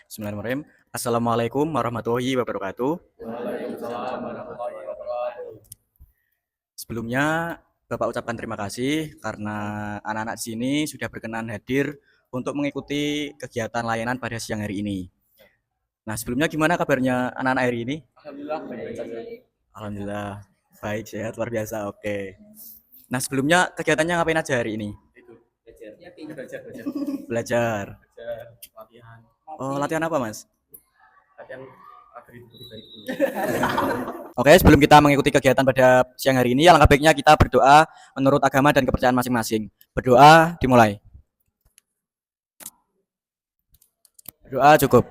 Bismillahirrahmanirrahim. Assalamualaikum warahmatullahi wabarakatuh. Waalaikumsalam warahmatullahi wabarakatuh. Sebelumnya, Bapak ucapkan terima kasih karena anak-anak di sini sudah berkenan hadir untuk mengikuti kegiatan layanan pada siang hari ini. Nah, sebelumnya gimana kabarnya anak-anak hari ini? Alhamdulillah baik-baik saja. Alhamdulillah, baik, sehat, luar biasa, oke. Nah, sebelumnya kegiatannya ngapain aja hari ini? Itu belajar Belajar. latihan Oh, latihan apa, Mas? latihan agar hidup lebih baik. Oke, sebelum kita mengikuti kegiatan pada siang hari ini, alangkah baiknya kita berdoa menurut agama dan kepercayaan masing-masing. Berdoa dimulai. Berdoa cukup.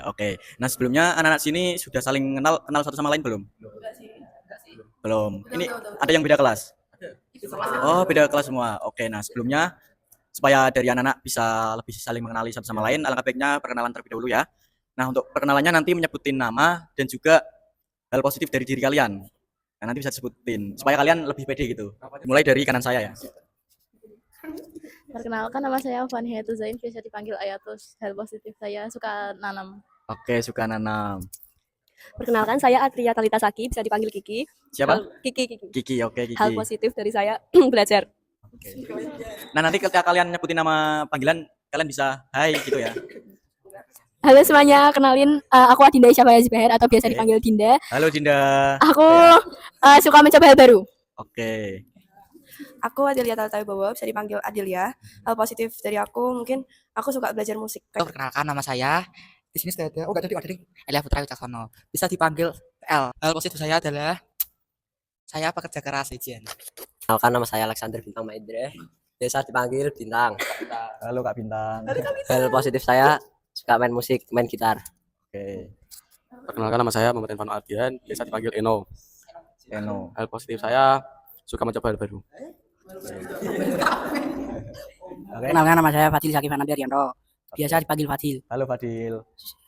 Oke. Nah, sebelumnya anak-anak sini sudah saling kenal satu sama lain belum? Belum. Ini ada yang beda kelas? Oh, beda kelas semua. Oke, nah sebelumnya supaya dari anak-anak bisa lebih saling mengenali satu sama lain, alangkah baiknya perkenalan terlebih dahulu ya. Nah, untuk perkenalannya nanti menyebutin nama dan juga hal positif dari diri kalian. Nah, nanti bisa disebutin supaya kalian lebih pede gitu. Mulai dari kanan saya ya. Perkenalkan, nama saya Fani Hayatu Zain, biasa dipanggil Ayatus. Hal positif saya suka nanam. Oke, suka nanam. Perkenalkan, saya Atria Talita Saki, bisa dipanggil Kiki. Siapa? Kiki. Kiki, oke Kiki. Hal positif dari saya belajar. Oke. Nah, nanti ketika kalian nyebutin nama panggilan, kalian bisa hai gitu ya. Halo semuanya, kenalin aku Adinda Isyafaya Zubahir atau biasa Oke. dipanggil Dinda. Halo Dinda. Aku suka mencoba hal baru. Oke. Aku Adelia Talita Wibowo, bisa dipanggil Adelia. Hal positif dari aku mungkin aku suka belajar musik. Perkenalkan, nama saya di sini sudah ada. Oh, enggak ada. Elia Putra Wicaksono. Bisa dipanggil L. Hal positif saya adalah saya pekerja keras, Ijen. Kenalkan, nama saya Alexander Bintang Maidre, biasa dipanggil Bintang. Halo Kak Bintang. Hal positif saya suka main musik, main gitar. Oke. Perkenalkan, nama saya Muhammad Irfan Ardian, biasa dipanggil Eno. Eno. Hal positif saya suka mencoba hal baru. Oke. Kenalkan, nama saya Fadil Zaki Fernandi Arianto. Biasa dipanggil Fadil. Halo Fadil.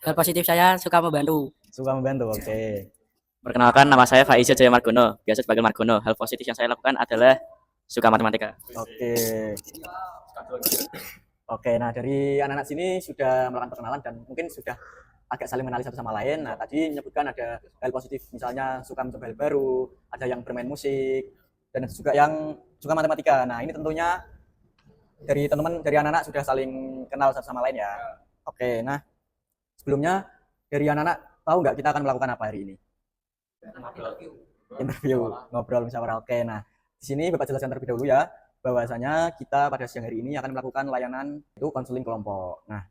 Hal positif saya suka membantu. Suka membantu. Oke. Perkenalkan, nama saya Faiza Jaya Margono, biasa dipanggil Margono. Hal positif yang saya lakukan adalah suka matematika. Oke. Oke, nah dari anak-anak sini sudah melakukan perkenalan dan mungkin sudah agak saling mengenali satu sama lain. Nah, tadi menyebutkan ada hal positif, misalnya suka mencoba hal baru, ada yang bermain musik, dan ada juga yang suka matematika. Nah, ini tentunya dari teman-teman, dari anak-anak sudah saling kenal satu sama lain ya. Oke, nah sebelumnya dari anak-anak tahu nggak kita akan melakukan apa hari ini? Interview, ngobrol musyawarah. Oke, nah di sini Bapak jelaskan terlebih dahulu ya, bahwasanya kita pada siang hari ini akan melakukan layanan itu konseling kelompok. Nah,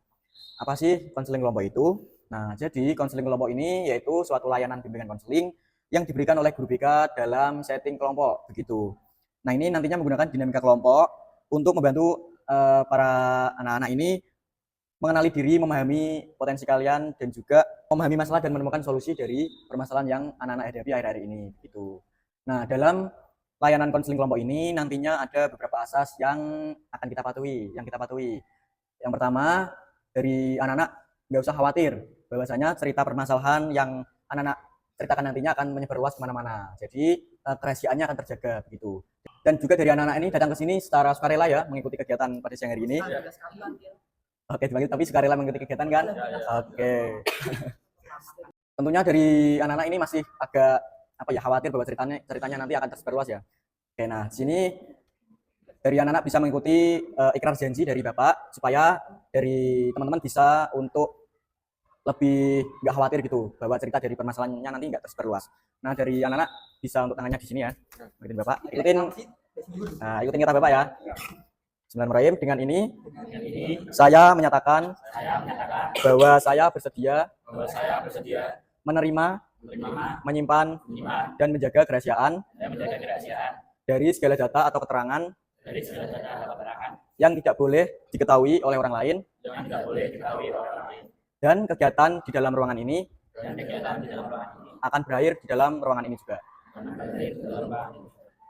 apa sih konseling kelompok itu? Nah, jadi konseling kelompok ini yaitu suatu layanan bimbingan konseling yang diberikan oleh guru BK dalam setting kelompok begitu. Nah, ini nantinya menggunakan dinamika kelompok untuk membantu para anak-anak ini mengenali diri, memahami potensi kalian, dan juga memahami masalah dan menemukan solusi dari permasalahan yang anak-anak hadapi akhir-akhir ini gitu. Nah, dalam layanan konseling kelompok ini nantinya ada beberapa asas yang akan kita patuhi, Yang pertama, dari anak-anak nggak usah khawatir bahwasanya cerita permasalahan yang anak-anak ceritakan nantinya akan menyebar luas kemana-mana. Jadi kerahasiaannya akan terjaga begitu. Dan juga dari anak-anak ini datang ke sini secara sukarela ya mengikuti kegiatan pada siang hari ini. Oke, tapi sukarela mengikuti kegiatan kan? Oke. Tentunya dari anak-anak ini masih agak khawatir bahwa ceritanya nanti akan tersebar luas ya. Oke, nah di sini dari anak-anak bisa mengikuti ikrar janji dari Bapak supaya dari teman-teman bisa untuk lebih nggak khawatir gitu bahwa cerita dari permasalahannya nanti nggak tersebar luas. Nah, dari anak-anak bisa untuk tangannya di sini ya. Ikutin Bapak, ikutin kata Bapak ya. Bismillahirrahmanirrahim. Dengan ini saya menyatakan bahwa saya bersedia menerima, menyimpan, dan menjaga kerahasiaan dari segala data atau keterangan yang tidak boleh diketahui oleh orang lain dan kegiatan di dalam ruangan ini akan berakhir di dalam ruangan ini juga.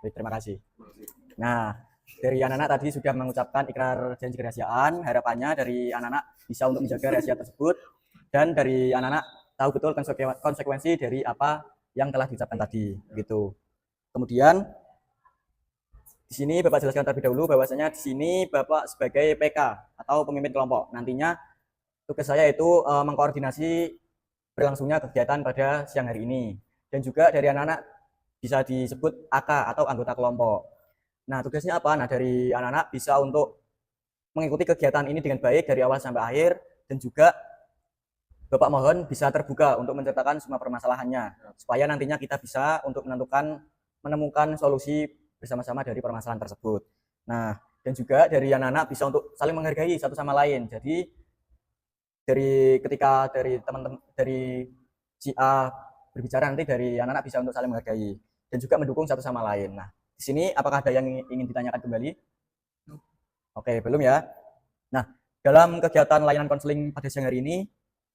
Baik, terima kasih. Nah, dari anak-anak tadi sudah mengucapkan ikrar janji kerahasiaan. Harapannya dari anak-anak bisa untuk menjaga rahasia tersebut, dan dari anak-anak tahu betul konsekuensi dari apa yang telah diucapkan tadi gitu. Kemudian di sini Bapak jelaskan terlebih dahulu bahwasanya di sini Bapak sebagai PK atau pemimpin kelompok. Nantinya tugas saya itu mengkoordinasi berlangsungnya kegiatan pada siang hari ini. Dan juga dari anak-anak bisa disebut AK atau anggota kelompok. Nah, tugasnya apa? Nah, dari anak-anak bisa untuk mengikuti kegiatan ini dengan baik dari awal sampai akhir, dan juga Bapak mohon bisa terbuka untuk menceritakan semua permasalahannya, supaya nantinya kita bisa untuk menemukan solusi bersama-sama dari permasalahan tersebut. Nah, dan juga dari anak-anak bisa untuk saling menghargai satu sama lain. Jadi ketika dari teman-teman dari si A berbicara, nanti dari anak-anak bisa untuk saling menghargai dan juga mendukung satu sama lain. Nah, di sini apakah ada yang ingin ditanyakan kembali? Oke, belum ya. Nah, dalam kegiatan layanan konseling pada siang hari ini,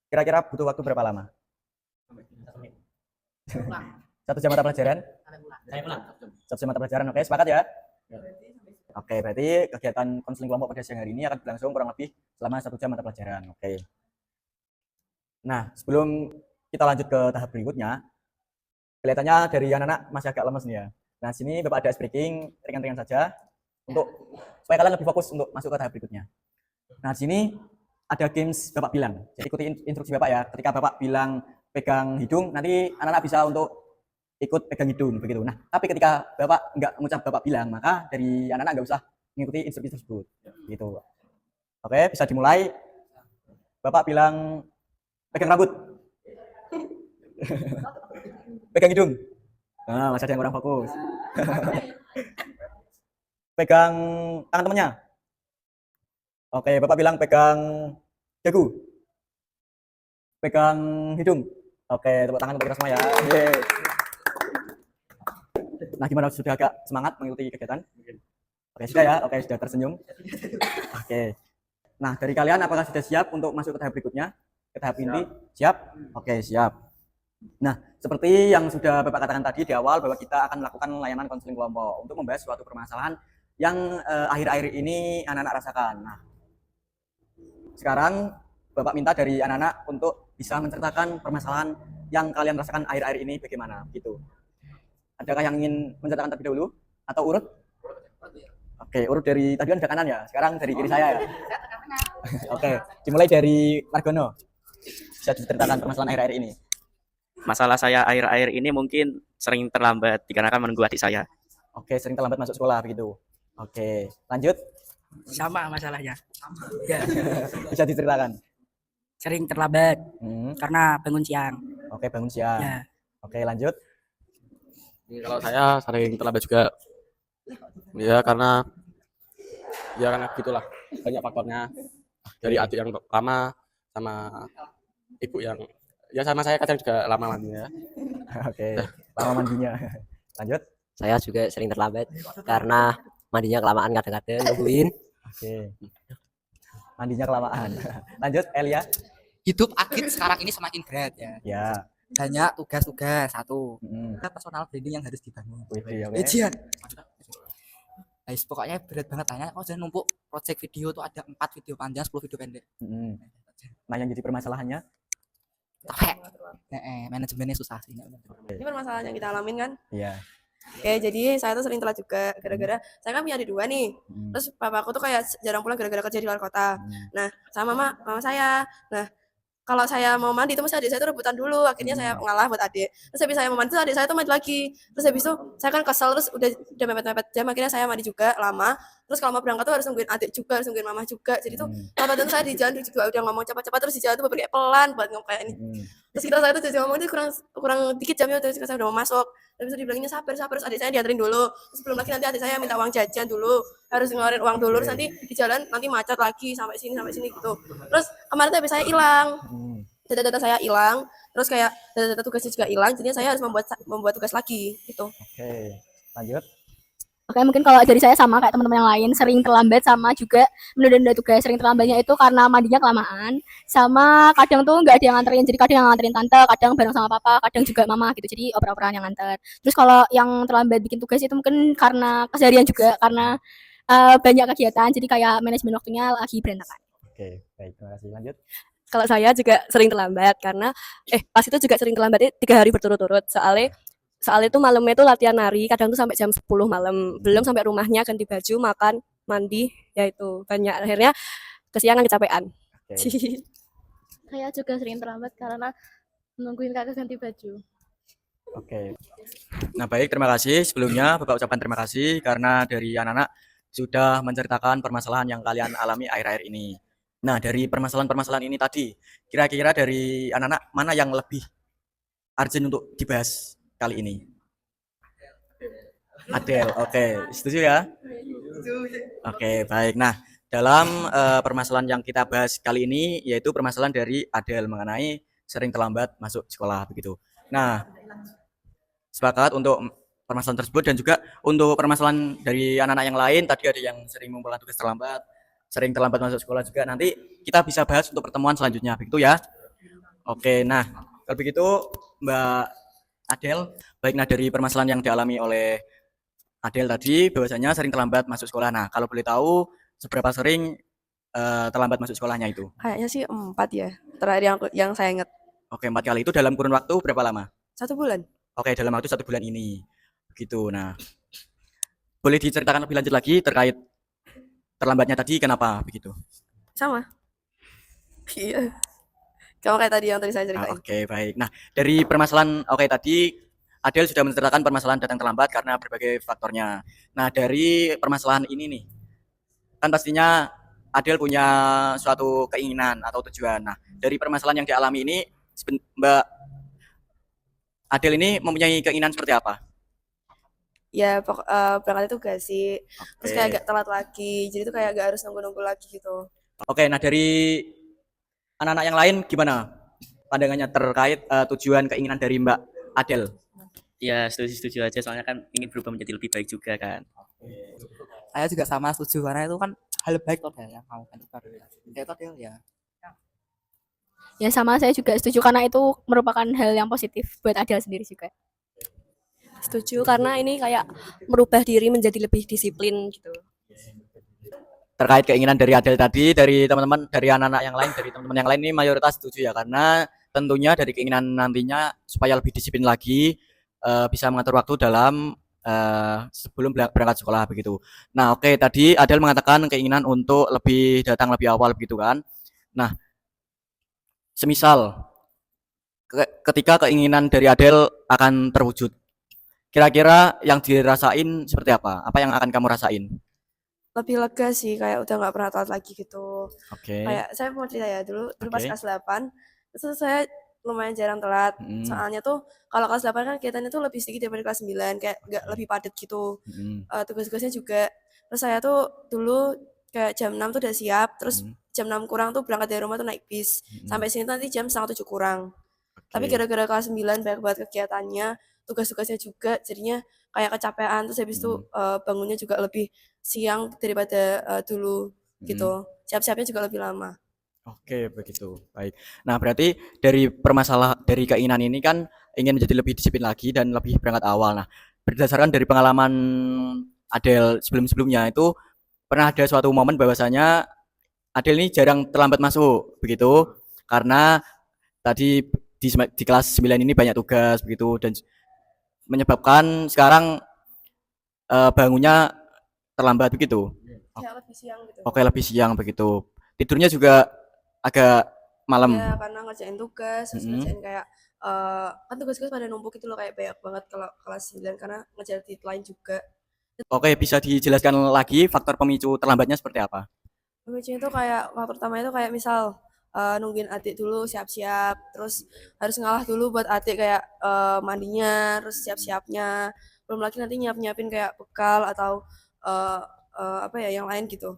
kira-kira butuh waktu berapa lama? 1 jam mata pelajaran? Saya pulang. 1 jam mata pelajaran, oke, sepakat ya? Oke, berarti kegiatan konseling kelompok pada siang hari ini akan berlangsung kurang lebih selama 1 jam mata pelajaran, oke. Nah, sebelum kita lanjut ke tahap berikutnya, kelihatannya dari anak-anak masih agak lemes nih ya. Nah, sini Bapak ada ice breaking ringan-ringan saja supaya kalian lebih fokus untuk masuk ke tahap berikutnya. Nah, di sini ada games Bapak bilang. Jadi ikuti instruksi Bapak ya. Ketika Bapak bilang pegang hidung, nanti anak-anak bisa untuk ikut pegang hidung begitu. Nah, tapi ketika Bapak nggak mengucap Bapak bilang, maka dari anak-anak nggak usah mengikuti instruksi tersebut. Gitu. Oke, bisa dimulai. Bapak bilang pegang rambut. Pegang hidung. Nah, masih ada yang kurang fokus. Pegang tangan temannya. Oke, Bapak bilang pegang dagu. Pegang hidung. Oke, tepuk tangan untuk kita semua ya. Yeay. Nah, gimana, sudah agak semangat mengikuti kegiatan? Oke, sudah ya. Oke, sudah tersenyum. Oke. Nah, dari kalian apakah sudah siap untuk masuk ke tahap berikutnya? Ke tahap inti? Siap? Oke, siap. Nah, seperti yang sudah Bapak katakan tadi di awal, bahwa kita akan melakukan layanan konseling kelompok untuk membahas suatu permasalahan yang akhir-akhir ini anak-anak rasakan. Nah, sekarang Bapak minta dari anak-anak untuk bisa menceritakan permasalahan yang kalian rasakan akhir-akhir ini bagaimana gitu. Adakah yang ingin menceritakan terlebih dahulu atau urut? Oke, urut dari tadi kan dari kanan ya, sekarang dari kiri saya ya. Oke, dimulai dari Margono. Bisa diceritakan permasalahan akhir-akhir ini. Masalah saya akhir-akhir ini mungkin sering terlambat dikarenakan menunggu adik saya. Oke, sering terlambat masuk sekolah begitu. Oke, lanjut. Sama masalahnya. Ya, Bisa diceritakan. sering terlambat karena bangun siang. Oke, bangun siang. Ya. Oke, lanjut. Kalau saya sering terlambat juga. Ya karena gitulah, banyak faktornya. Dari adik yang lama sama ibu yang ya sama saya kadang juga lama mandinya. Oke, lama mandinya. Lanjut. Saya juga sering terlambat karena mandinya kelamaan kadang-kadang nungguin. Oke. Mandinya kelamaan. Lanjut, Elia. Hidup Akid sekarang ini semakin berat ya. Ya. Banyak tugas-tugas satu. Ada Personal branding yang harus dibangun. oke. Ujian. Guys, pokoknya berat banget tanya. Oh, jangan numpuk project video tuh ada 4 video panjang, 10 video pendek. Nah, yang jadi permasalahannya, Capek. Manajemennya susah sih. Ini permasalahan yang kita alamin kan. iya. Oke, jadi saya tuh sering telat juga gara-gara saya kan punya adik 2 nih. Terus papa aku tuh kayak jarang pulang gara-gara kerja di luar kota. Nah, sama mama saya. Nah, kalau saya mau mandi itu mesti adik saya tuh rebutan dulu. Akhirnya saya ngalah buat adik. Terus habis saya mau mandi tuh adik saya tuh mandi lagi. Terus habis itu saya kan kesel, terus udah mepet-mepet jam, akhirnya saya mandi juga lama. Terus kalau mau berangkat tuh harus nungguin adik juga, harus nungguin mama juga. Jadi tuh papa dan saya di jalan juga udah ngomong cepat-cepat, terus di jalan tuh kayak pelan buat ngomong kayak ini. Terus kita saya tuh jadi ngomong itu kurang dikit jamnya, terus saya udah mau masuk. Tapi itu dibilangnya sabar, terus adik saya dianterin dulu. Terus belum lagi nanti adik saya minta uang jajan dulu, harus ngeluarin uang dulu, terus nanti di jalan nanti macet lagi sampai sini gitu. Terus kemarin tuh habis saya hilang. Data-data saya hilang, terus kayak data-data tugasnya juga hilang, jadinya saya harus membuat tugas lagi gitu. Oke, lanjut. Oke, mungkin kalau dari saya sama kayak teman-teman yang lain, sering terlambat sama juga menunda tugas. Sering terlambatnya itu karena mandinya kelamaan, sama kadang tuh nggak ada yang nganterin. Jadi kadang yang nganterin tante, kadang bareng sama papa, kadang juga mama gitu. Jadi oper-operan yang nganter. Terus kalau yang terlambat bikin tugas itu mungkin karena keseharian juga, karena banyak kegiatan. Jadi kayak manajemen waktunya lagi berantakan. Oke, baik, terima kasih. Lanjut. Kalau saya juga sering terlambat karena pas itu juga sering terlambat 3 hari berturut-turut. Soalnya itu malamnya itu latihan nari, kadang tuh sampai jam 10 malam. Belum sampai rumahnya ganti baju, makan, mandi, ya itu banyak. Akhirnya kesiangan, kecapean. Oke. Saya juga sering terlambat karena menungguin kakak ganti baju. Oke. Nah, baik, terima kasih. Sebelumnya Bapak ucapkan terima kasih karena dari anak-anak sudah menceritakan permasalahan yang kalian alami akhir-akhir ini. Nah, dari permasalahan-permasalahan ini tadi, kira-kira dari anak-anak mana yang lebih urgent untuk dibahas kali ini? Adel, oke. Setuju ya? Oke, baik. Nah, dalam permasalahan yang kita bahas kali ini yaitu permasalahan dari Adel mengenai sering terlambat masuk sekolah begitu. Nah, sepakat untuk permasalahan tersebut dan juga untuk permasalahan dari anak-anak yang lain tadi ada yang sering mengumpulkan tugas terlambat, sering terlambat masuk sekolah juga. Nanti kita bisa bahas untuk pertemuan selanjutnya begitu ya. Oke, nah kalau begitu Mbak Adel, baik nah dari permasalahan yang dialami oleh Adel tadi bahwasanya sering terlambat masuk sekolah. Nah, kalau boleh tahu seberapa sering terlambat masuk sekolahnya itu? Kayaknya sih 4 ya. Terakhir yang saya ingat. Oke, 4 kali itu dalam kurun waktu berapa lama? 1 bulan. Oke, dalam waktu 1 bulan ini. Begitu. Nah, boleh diceritakan lebih lanjut lagi terkait terlambatnya tadi kenapa begitu? Sama. Iya. Kamu kayak tadi yang tadi saya ceritain. Oke, baik. Nah, dari permasalahan tadi Adel sudah menceritakan permasalahan datang terlambat karena berbagai faktornya. Nah, dari permasalahan ini nih, kan pastinya Adel punya suatu keinginan atau tujuan. Nah, dari permasalahan yang dialami ini, Mbak Adel ini mempunyai keinginan seperti apa? Ya, berangkat itu gak sih. Terus kayak Oke. agak telat lagi. Jadi tuh kayak gak harus nunggu-nunggu lagi gitu. Oke, nah dari anak-anak yang lain gimana pandangannya terkait tujuan keinginan dari Mbak Adel? Ya setuju aja soalnya kan ingin berubah menjadi lebih baik juga kan. Saya juga sama setuju karena itu kan hal baik loh yang kamu kan itu Del ya. Ya sama, saya juga setuju karena itu merupakan hal yang positif buat Adel sendiri juga. Setuju karena ini kayak merubah diri menjadi lebih disiplin gitu. Terkait keinginan dari Adel tadi, dari teman-teman, dari anak-anak yang lain, dari teman-teman yang lain ini mayoritas setuju ya, karena tentunya dari keinginan nantinya supaya lebih disiplin lagi, bisa mengatur waktu dalam sebelum berangkat sekolah begitu. Nah, oke, tadi Adel mengatakan keinginan untuk lebih datang lebih awal begitu kan. Nah, semisal ketika keinginan dari Adel akan terwujud, kira-kira yang dirasain seperti apa? Apa yang akan kamu rasain? Lebih lega sih, kayak udah gak pernah telat lagi gitu. Oke. Kayak saya mau cerita ya, dulu pas Oke. kelas 8, itu saya lumayan jarang telat. Soalnya tuh kalau kelas 8 kan kegiatannya tuh lebih sedikit daripada kelas 9, kayak gak lebih padat gitu. Tugas-tugasnya juga. Terus saya tuh dulu kayak jam 6 tuh udah siap, terus jam 6 kurang tuh berangkat dari rumah tuh naik bis. Sampai sini tuh nanti jam setengah 7 kurang. Tapi gara-gara kelas 9 banyak banget kegiatannya, tugas-tugasnya juga, jadinya kayak kecapean. Terus habis itu bangunnya juga lebih siang daripada dulu gitu. Siap-siapnya juga lebih lama. Oke, begitu. Baik. Nah, berarti dari keinginan ini kan ingin menjadi lebih disiplin lagi dan lebih berangkat awal. Nah, berdasarkan dari pengalaman Adel sebelum-sebelumnya itu pernah ada suatu momen bahwasanya Adel ini jarang terlambat masuk begitu karena tadi di kelas 9 ini banyak tugas begitu dan menyebabkan sekarang bangunnya terlambat begitu. Ya lebih siang gitu. Oke, lebih siang begitu. Tidurnya juga agak malam. Ya karena ngerjain tugas, terus ngerjain kayak kan tugas-tugas pada numpuk itu loh, kayak banyak banget kalau kelas 9 karena ngejar deadline juga. Oke, bisa dijelaskan lagi faktor pemicu terlambatnya seperti apa? Pemicunya itu kayak faktor utama itu kayak misal nungguin adik dulu siap-siap, terus harus ngalah dulu buat adik kayak mandinya, terus siap-siapnya. Belum lagi nanti nyiapin kayak bekal atau apa ya yang lain gitu.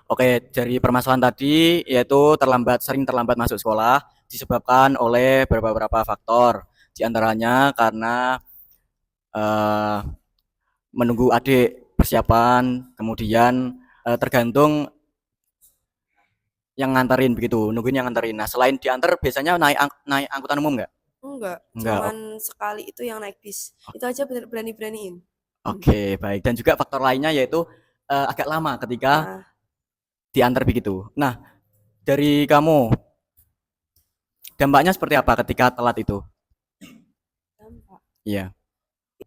Oke, dari permasalahan tadi yaitu sering terlambat masuk sekolah disebabkan oleh beberapa faktor. Di antaranya karena menunggu adik persiapan, kemudian tergantung yang nganterin begitu, nungguin yang nganterin. Nah, selain diantar biasanya naik angkutan umum nggak? Enggak, Enggak. cuman sekali itu yang naik bis. Itu aja berani-beraniin. Oke, baik. Dan juga faktor lainnya yaitu agak lama ketika Nah, diantar begitu. Nah, dari kamu dampaknya seperti apa ketika telat itu? dampak. Iya.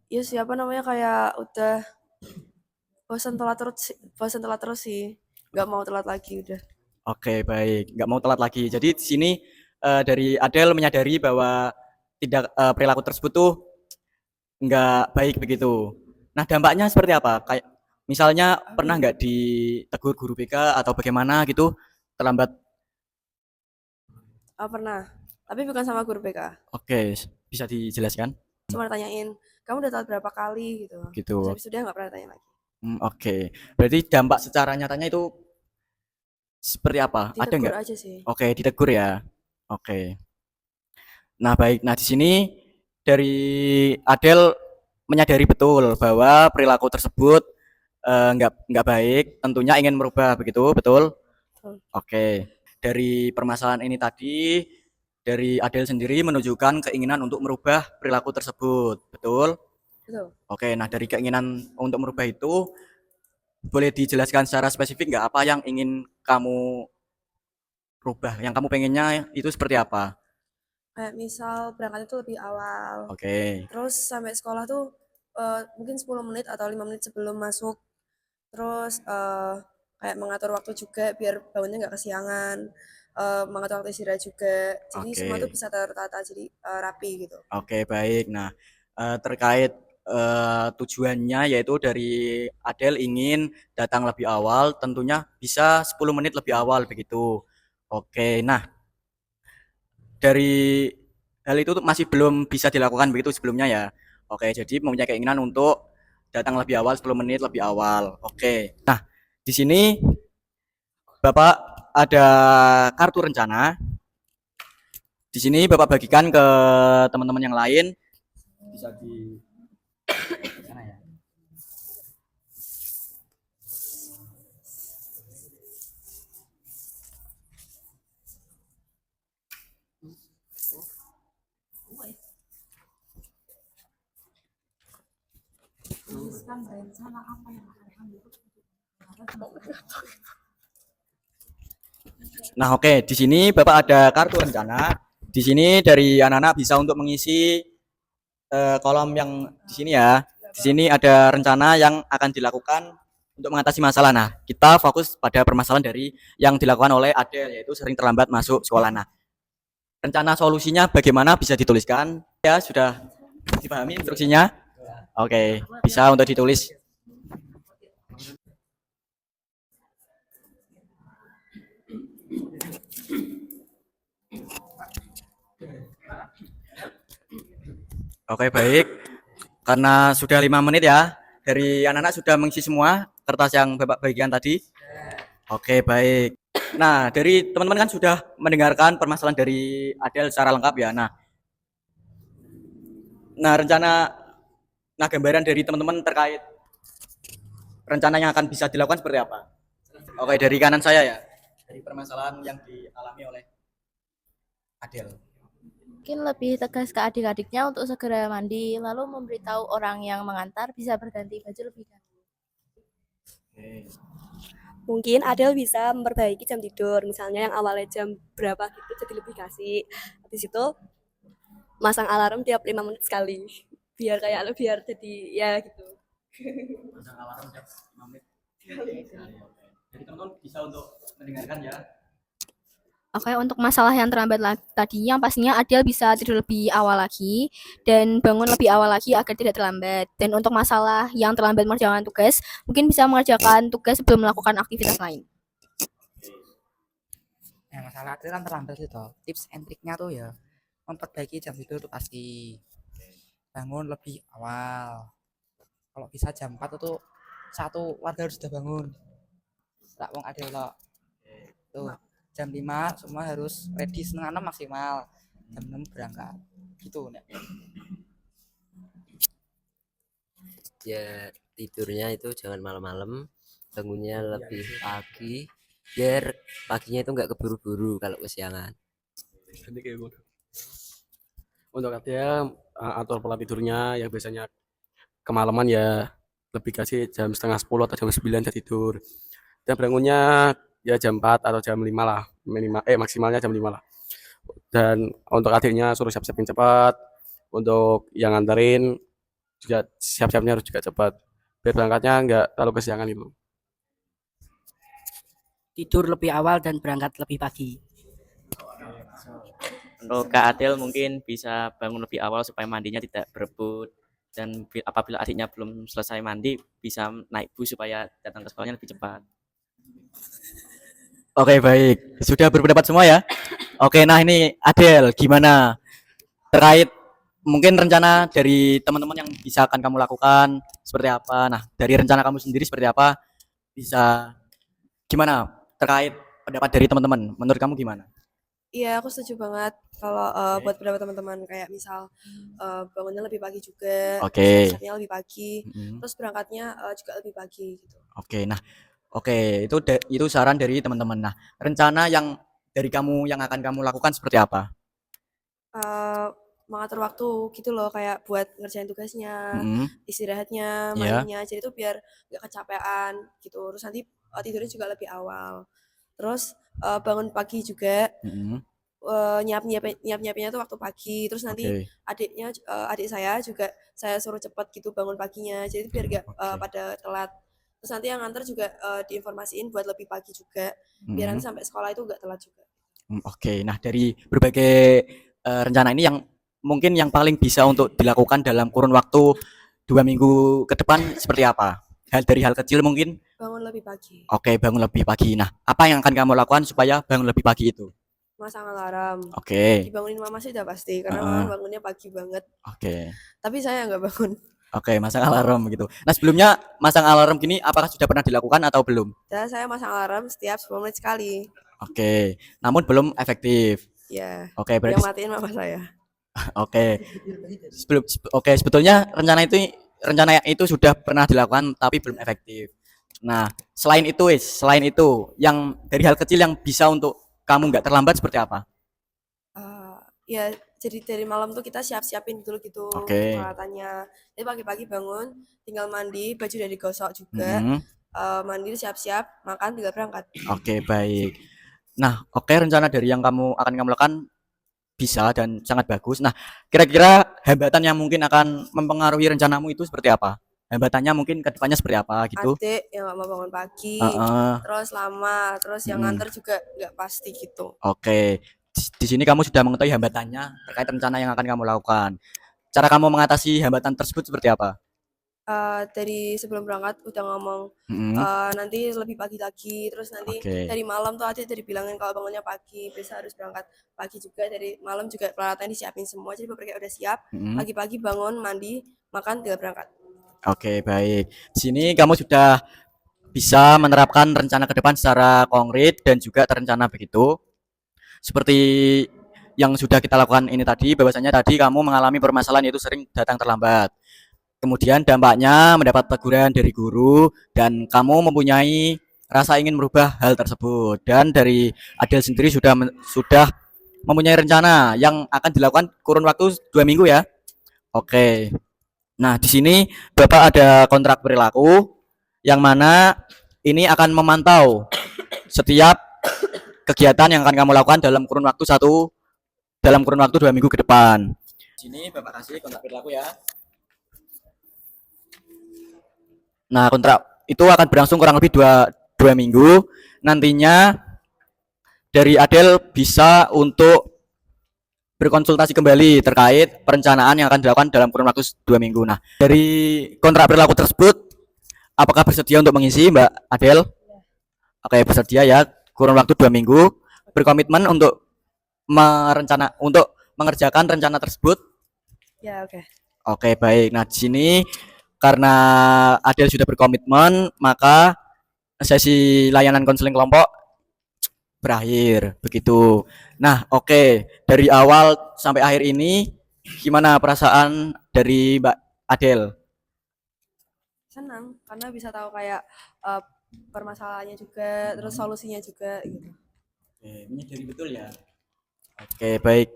Ya siapa namanya kayak udah bosan telat terus sih. Nggak mau telat lagi udah. Oke, baik. Nggak mau telat lagi. Jadi di sini dari Adele menyadari bahwa perilaku tersebut tuh nggak baik begitu. Nah, dampaknya seperti apa? Kayak misalnya pernah nggak ditegur guru BK atau bagaimana gitu terlambat? Oh, pernah. Tapi bukan sama guru BK. Oke, bisa dijelaskan? Cuma tanyain, kamu udah telat berapa kali gitu. Gitu. Terus habis itu dia nggak pernah tanya lagi. Oke. Berarti dampak secara nyatanya itu seperti apa? Ada Ditegur nggak? aja sih. Oke, ditegur ya. Oke. Nah, baik. Nah, di sini dari Adele menyadari betul bahwa perilaku tersebut nggak baik, tentunya ingin merubah begitu, betul? Betul. Oke. Dari permasalahan ini tadi, dari Adele sendiri menunjukkan keinginan untuk merubah perilaku tersebut, betul? Betul. Oke, nah dari keinginan untuk merubah itu, boleh dijelaskan secara spesifik nggak apa yang ingin kamu rubah, yang kamu pengennya itu seperti apa? Kayak misal berangkat itu lebih awal. Oke, Terus sampai sekolah tuh mungkin 10 menit atau 5 menit sebelum masuk. Terus kayak mengatur waktu juga biar bangunnya nggak kesiangan. Mengatur waktu istirahat juga. Jadi semua tuh oke, bisa tertata jadi rapi gitu. oke, baik. Nah, terkait tujuannya yaitu dari Adele ingin datang lebih awal, tentunya bisa 10 menit lebih awal begitu. Oke, nah dari hal itu tuh masih belum bisa dilakukan begitu sebelumnya ya. Oke, jadi mempunyai keinginan untuk datang lebih awal 10 menit lebih awal. Oke. Nah, di sini Bapak ada kartu rencana. Di sini Bapak bagikan ke teman-teman yang lain. Bisa di sana ya. Nah, oke, di sini Bapak ada kartu rencana. Di sini dari anak-anak bisa untuk mengisi kolom yang di sini ya. Di sini ada rencana yang akan dilakukan untuk mengatasi masalah. Nah, kita fokus pada permasalahan dari yang dilakukan oleh Adele, yaitu sering terlambat masuk sekolah. Nah, rencana solusinya bagaimana bisa dituliskan? Ya, sudah dipahami instruksinya? Oke, bisa untuk ditulis. Oke, baik. Karena sudah 5 menit ya, dari anak-anak sudah mengisi semua kertas yang Bapak bagikan tadi. Oke, baik. Nah, dari teman-teman kan sudah mendengarkan permasalahan dari Adele secara lengkap ya. Nah, gambaran dari teman-teman terkait rencana yang akan bisa dilakukan seperti apa? Oke, dari kanan saya ya. Dari permasalahan yang dialami oleh Adele. Mungkin lebih tegas ke adik-adiknya untuk segera mandi, lalu memberitahu orang yang mengantar bisa berganti baju lebih dahulu. Mungkin Adele bisa memperbaiki jam tidur, misalnya yang awalnya jam berapa gitu jadi lebih kasih. Habis itu masang alarm tiap 5 menit sekali. Biar jadi ya gitu. Masang alarm tiap 5 menit. Jadi teman-teman bisa untuk mendengarkan ya. Oke, untuk masalah yang terlambat tadi, yang pastinya Adele bisa tidur lebih awal lagi dan bangun lebih awal lagi agar tidak terlambat. Dan untuk masalah yang terlambat mengerjakan tugas, mungkin bisa mengerjakan tugas sebelum melakukan aktivitas lain. Yang masalah itu kan terlambat itu. Tips and triknya tuh ya memperbaiki jam tidur tuh pasti. Bangun lebih awal. Kalau bisa jam 4 itu satu warga harus sudah bangun. Tak wong ada lo. Tuh jam 5 semua harus ready setengah 6 maksimal. Jam 6 berangkat. Gitu nek. Ya tidurnya itu jangan malam-malam, bangunnya lebih pagi biar paginya itu nggak keburu-buru kalau kesiangan. Untuk dia atur pola tidurnya yang biasanya kemalaman ya lebih kasih jam setengah 10 atau jam 9 saya tidur. Dan bangunnya ya jam 4 atau jam 5 lah, maksimalnya jam 5 lah. Dan untuk adiknya suruh siap-siapin cepat. Untuk yang nganterin juga siap-siapnya harus juga cepat. Biar berangkatnya nggak terlalu kesiangan itu. tidur lebih awal dan berangkat lebih pagi. Untuk Kak Adel mungkin bisa bangun lebih awal supaya mandinya tidak berebut, dan apabila adiknya belum selesai mandi bisa naik bus supaya datang ke sekolahnya lebih cepat. Oke, baik. Sudah berpendapat semua ya? Oke, nah ini Adel, gimana terkait mungkin rencana dari teman-teman yang bisa akan kamu lakukan seperti apa? Nah, dari rencana kamu sendiri seperti apa? Bisa gimana terkait pendapat dari teman-teman? Menurut kamu gimana? Iya, aku setuju banget kalau buat pendapat teman-teman kayak misal bangunnya lebih pagi juga, Oke. siapnya lebih pagi, Mm-mm. terus berangkatnya juga lebih pagi gitu. Oke, nah, oke, itu saran dari teman-teman. Nah, rencana yang dari kamu yang akan kamu lakukan seperti apa? Mengatur waktu gitu loh, kayak buat ngerjain tugasnya, Mm-mm. istirahatnya, Iya. mainnya, jadi itu biar nggak kecapean gitu. Terus nanti tidurnya juga lebih awal. Terus bangun pagi juga, Mm-mm. nyiapinnya tuh waktu pagi. Terus nanti Oke. adik saya juga saya suruh cepet gitu bangun paginya, jadi biar nggak Oke. pada telat. Terus nanti yang nganter juga diinformasiin buat lebih pagi juga, biar nanti Mm-mm. sampai sekolah itu nggak telat juga. Oke, nah dari berbagai rencana ini yang mungkin yang paling bisa untuk dilakukan dalam kurun waktu 2 minggu ke depan seperti apa? Dari hal kecil mungkin. Bangun lebih pagi, Oke, bangun lebih pagi. Nah, apa yang akan kamu lakukan supaya bangun lebih pagi itu? masang alarm. Oke. Dibangunin mama sih udah pasti, karena Heeh. mama bangunnya pagi banget. Oke. Tapi saya nggak bangun. Oke, masang alarm gitu. Nah, sebelumnya masang alarm gini apakah sudah pernah dilakukan atau belum? Dan saya masang alarm setiap 10 menit sekali. Oke, namun belum efektif. Ya, Oke, yang berarti matiin mama saya. oke. Sebetulnya rencana itu sudah pernah dilakukan tapi belum efektif. Nah, selain itu yang dari hal kecil yang bisa untuk kamu nggak terlambat seperti apa? Ya, jadi dari malam tuh kita siapin dulu gitu Oke. peralatannya. Jadi pagi-pagi bangun, tinggal mandi, baju udah digosok juga. Mm-mm. Mandi siap-siap, makan tinggal berangkat. Oke, baik. Nah, oke, rencana dari yang kamu lakukan bisa dan sangat bagus. Nah, kira-kira hambatan yang mungkin akan mempengaruhi rencanamu itu seperti apa? Hambatannya mungkin ke depannya seperti apa gitu? Adik yang nggak mau bangun pagi, Heeh. terus lama, terus yang Mm. nganter juga nggak pasti gitu. Oke. Di sini kamu sudah mengetahui hambatannya terkait rencana yang akan kamu lakukan. Cara kamu mengatasi hambatan tersebut seperti apa? Dari sebelum berangkat udah ngomong Mm. nanti lebih pagi lagi, terus nanti Oke. dari malam tuh adik jadi bilangin kalau bangunnya pagi, besok harus berangkat pagi juga, dari malam juga peralatan disiapin semua, jadi beberapa udah siap, Mm. pagi-pagi bangun, mandi, makan, tinggal berangkat. Oke, baik. Di sini kamu sudah bisa menerapkan rencana ke depan secara konkret dan juga terencana begitu. Seperti yang sudah kita lakukan ini tadi, bahwasanya tadi kamu mengalami permasalahan yaitu sering datang terlambat. Kemudian dampaknya mendapat teguran dari guru dan kamu mempunyai rasa ingin merubah hal tersebut. Dan dari Adel sendiri sudah mempunyai rencana yang akan dilakukan kurun waktu 2 minggu ya. Oke. Nah, di sini Bapak ada kontrak perilaku yang mana ini akan memantau setiap kegiatan yang akan kamu lakukan dalam kurun waktu 2 minggu ke depan. Di sini Bapak kasih kontrak perilaku ya. Nah, kontrak itu akan berlangsung kurang lebih 2 minggu. Nantinya dari Adel bisa untuk berkonsultasi kembali terkait perencanaan yang akan dilakukan dalam kurun waktu 2 minggu. Nah, dari kontrak perilaku tersebut, apakah bersedia untuk mengisi, Mbak Adel? Oke, bersedia ya. Kurun waktu 2 minggu, berkomitmen untuk mengerjakan rencana tersebut. Ya, oke. Oke, baik. Nah, di sini karena Adel sudah berkomitmen, maka sesi layanan konseling kelompok berakhir begitu. Nah, oke. Dari awal sampai akhir ini gimana perasaan dari Mbak Adel? Senang karena bisa tahu kayak permasalahannya juga, terus solusinya juga gitu. Oke, menyadari betul ya. Oke, baik.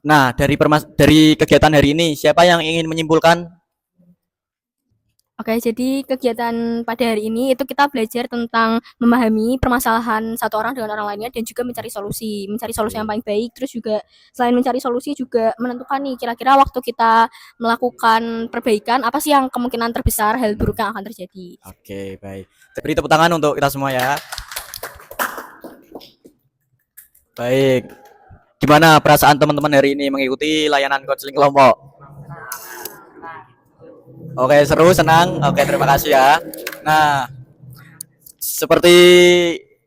Nah, dari kegiatan hari ini siapa yang ingin menyimpulkan? Oke, jadi kegiatan pada hari ini itu kita belajar tentang memahami permasalahan satu orang dengan orang lainnya dan juga mencari solusi yang paling baik. Terus juga selain mencari solusi juga menentukan nih kira-kira waktu kita melakukan perbaikan apa sih yang kemungkinan terbesar hal buruk yang akan terjadi. Oke, baik. Beri tepuk tangan untuk kita semua ya. Baik. Gimana perasaan teman-teman hari ini mengikuti layanan konseling kelompok? Oke, seru, senang. Oke, terima kasih ya. Nah, seperti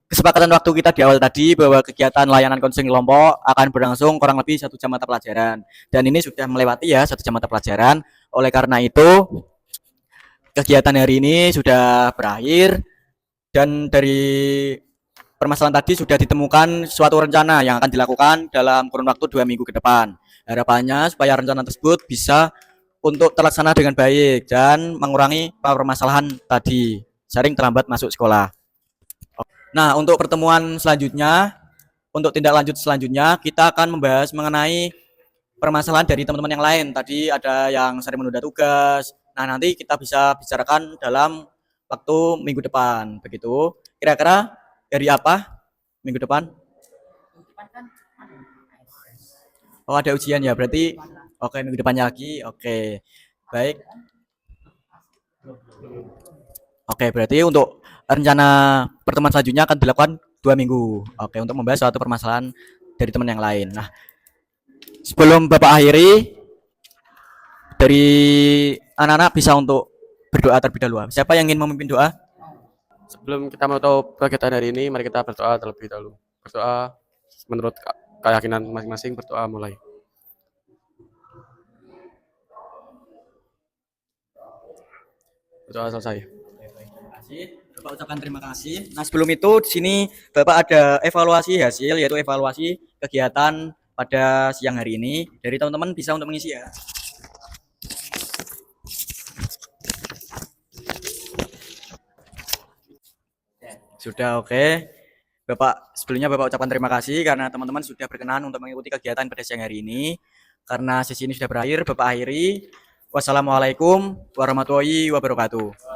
kesepakatan waktu kita di awal tadi bahwa kegiatan layanan konseling kelompok akan berlangsung kurang lebih 1 jam mata pelajaran. Dan ini sudah melewati ya 1 jam mata pelajaran. Oleh karena itu, kegiatan hari ini sudah berakhir dan dari permasalahan tadi sudah ditemukan suatu rencana yang akan dilakukan dalam kurun waktu 2 minggu ke depan. Harapannya supaya rencana tersebut bisa untuk terlaksana dengan baik dan mengurangi permasalahan tadi, sering terlambat masuk sekolah. Nah, untuk pertemuan selanjutnya, untuk tindak lanjut selanjutnya, kita akan membahas mengenai permasalahan dari teman-teman yang lain. Tadi ada yang sering menunda tugas. Nah, nanti kita bisa bicarakan dalam waktu minggu depan. Begitu. Kira-kira dari apa minggu depan? Oh, ada ujian ya. Berarti oke, minggu depannya lagi. Oke. Baik. Oke, berarti untuk rencana pertemuan selanjutnya akan dilakukan 2 minggu. Oke, untuk membahas suatu permasalahan dari teman yang lain. Nah, sebelum Bapak akhiri, dari anak-anak bisa untuk berdoa terlebih dahulu. Siapa yang ingin memimpin doa? Sebelum kita menutup kegiatan hari ini, mari kita berdoa terlebih dahulu. Berdoa menurut keyakinan masing-masing, berdoa mulai. Berdoa selesai. Bapak ucapkan terima kasih. Nah, sebelum itu di sini Bapak ada evaluasi hasil, yaitu evaluasi kegiatan pada siang hari ini. Dari teman-teman bisa untuk mengisi ya. Sudah oke. Bapak, sebelumnya Bapak ucapkan terima kasih karena teman-teman sudah berkenan untuk mengikuti kegiatan pada siang hari ini. Karena sesi ini sudah berakhir, Bapak akhiri. Wassalamualaikum warahmatullahi wabarakatuh.